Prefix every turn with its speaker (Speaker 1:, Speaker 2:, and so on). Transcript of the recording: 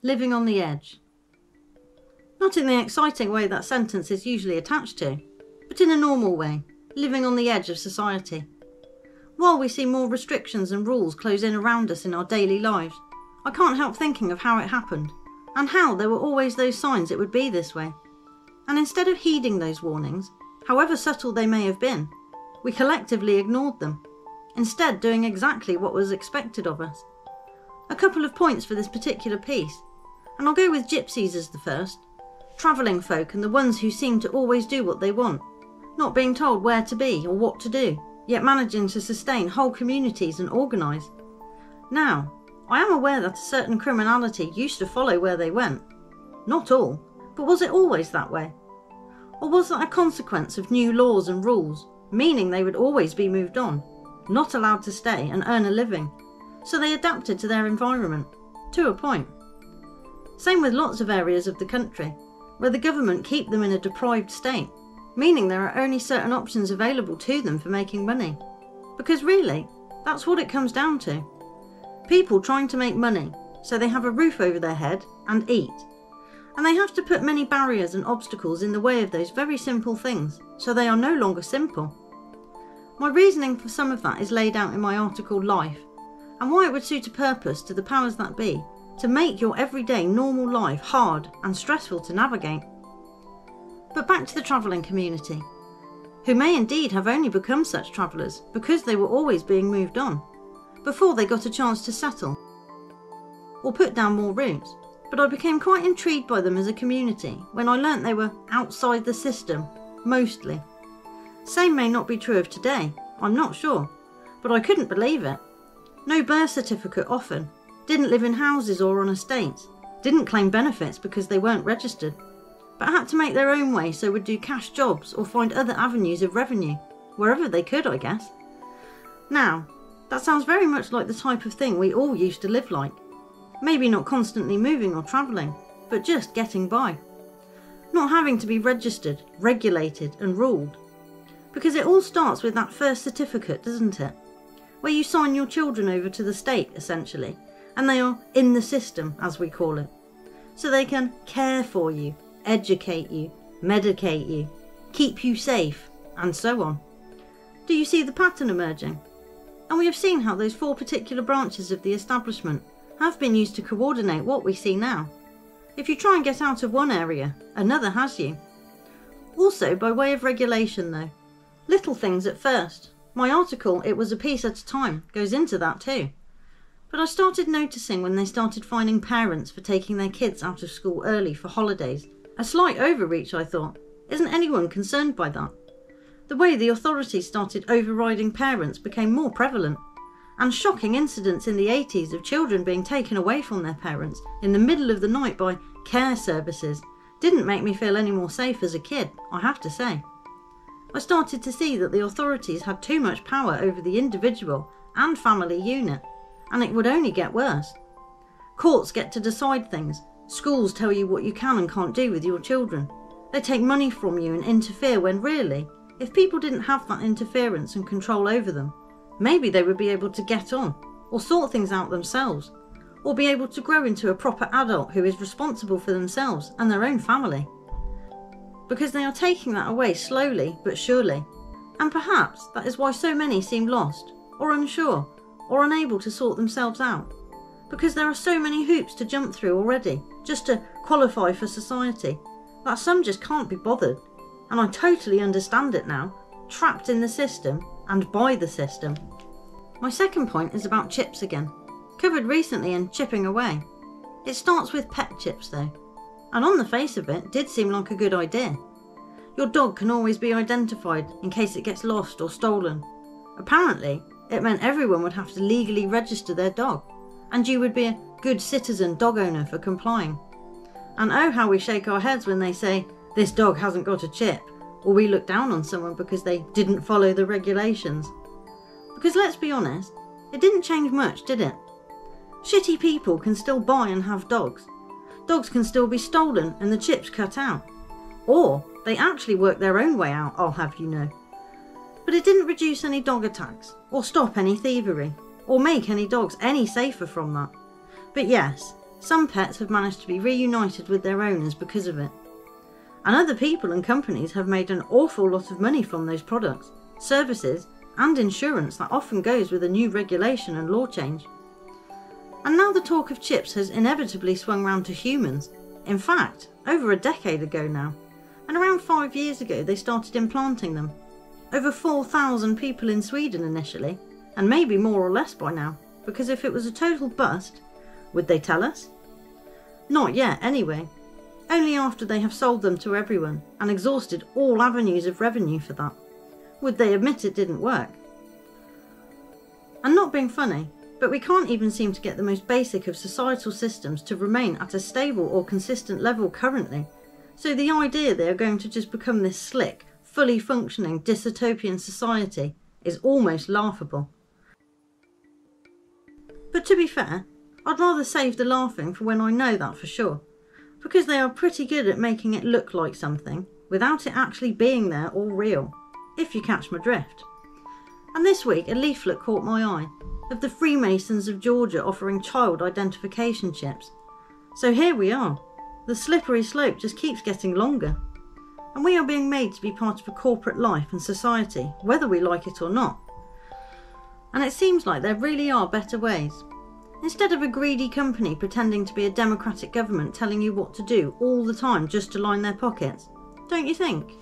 Speaker 1: living on the edge. Not in the exciting way that sentence is usually attached to, but in a normal way, living on the edge of society. While we see more restrictions and rules close in around us in our daily lives, I can't help thinking of how it happened, and how there were always those signs it would be this way. And instead of heeding those warnings, however subtle they may have been, we collectively ignored them, instead doing exactly what was expected of us. A couple of points for this particular piece, and I'll go with gypsies as the first. Travelling folk and the ones who seem to always do what they want, not being told where to be or what to do, yet managing to sustain whole communities and organise. Now, I am aware that a certain criminality used to follow where they went. Not all, but was it always that way? Or was that a consequence of new laws and rules, meaning they would always be moved on, not allowed to stay and earn a living, so they adapted to their environment, to a point. Same with lots of areas of the country, where the government keep them in a deprived state, meaning there are only certain options available to them for making money. Because really, that's what it comes down to. People trying to make money, so they have a roof over their head and eat. And they have to put many barriers and obstacles in the way of those very simple things, so they are no longer simple. My reasoning for some of that is laid out in my article Life, and why it would suit a purpose to the powers that be to make your everyday normal life hard and stressful to navigate. But back to the travelling community, who may indeed have only become such travellers because they were always being moved on, before they got a chance to settle, or put down more roots. But I became quite intrigued by them as a community when I learnt they were outside the system, mostly. Same may not be true of today, I'm not sure, but I couldn't believe it. No birth certificate often, didn't live in houses or on estates, didn't claim benefits because they weren't registered, but had to make their own way, so would do cash jobs or find other avenues of revenue, wherever they could, I guess. Now, that sounds very much like the type of thing we all used to live like. Maybe not constantly moving or travelling, but just getting by. Not having to be registered, regulated and ruled. Because it all starts with that first certificate, doesn't it? Where you sign your children over to the state, essentially, and they are in the system, as we call it. So they can care for you, educate you, medicate you, keep you safe, and so on. Do you see the pattern emerging? And we have seen how those 4 particular branches of the establishment have been used to coordinate what we see now. If you try and get out of one area, another has you. Also, by way of regulation though. Little things at first. My article, It Was a Piece at a Time, goes into that too. But I started noticing when they started fining parents for taking their kids out of school early for holidays. A slight overreach, I thought. Isn't anyone concerned by that? The way the authorities started overriding parents became more prevalent. And shocking incidents in the 80s of children being taken away from their parents in the middle of the night by care services didn't make me feel any more safe as a kid, I have to say. I started to see that the authorities had too much power over the individual and family unit, and it would only get worse. Courts get to decide things, schools tell you what you can and can't do with your children. They take money from you and interfere when really, if people didn't have that interference and control over them, maybe they would be able to get on, or sort things out themselves, or be able to grow into a proper adult who is responsible for themselves and their own family. Because they are taking that away slowly but surely, and perhaps that is why so many seem lost, or unsure, or unable to sort themselves out. Because there are so many hoops to jump through already, just to qualify for society, that some just can't be bothered. And I totally understand it now, trapped in the system and by the system. My second point is about chips again, covered recently in Chipping Away. It starts with pet chips though, and on the face of it did seem like a good idea. Your dog can always be identified in case it gets lost or stolen. Apparently, it meant everyone would have to legally register their dog, and you would be a good citizen dog owner for complying. And oh how we shake our heads when they say, this dog hasn't got a chip, or we look down on someone because they didn't follow the regulations. Because let's be honest, it didn't change much, did it? Shitty people can still buy and have dogs. Dogs can still be stolen and the chips cut out. Or they actually work their own way out, I'll have you know. But it didn't reduce any dog attacks, or stop any thievery, or make any dogs any safer from that. But yes, Some pets have managed to be reunited with their owners because of it. And other people and companies have made an awful lot of money from those products, services and insurance that often goes with a new regulation and law change. And now the talk of chips has inevitably swung round to humans. In fact, over a decade ago now, and around 5 years ago they started implanting them. Over 4,000 people in Sweden initially, and maybe more or less by now, because if it was a total bust, would they tell us? Not yet anyway, only after they have sold them to everyone and exhausted all avenues of revenue for that. Would they admit it didn't work? And not being funny, but we can't even seem to get the most basic of societal systems to remain at a stable or consistent level currently. So the idea they are going to just become this slick, fully functioning dystopian society is almost laughable. But to be fair, I'd rather save the laughing for when I know that for sure, because they are pretty good at making it look like something without it actually being there or real, if you catch my drift. And this week a leaflet caught my eye of the Freemasons of Georgia offering child identification chips. So here we are. The slippery slope just keeps getting longer. And we are being made to be part of a corporate life and society, whether we like it or not. And it seems like there really are better ways. Instead of a greedy company pretending to be a democratic government telling you what to do all the time just to line their pockets. Don't you think?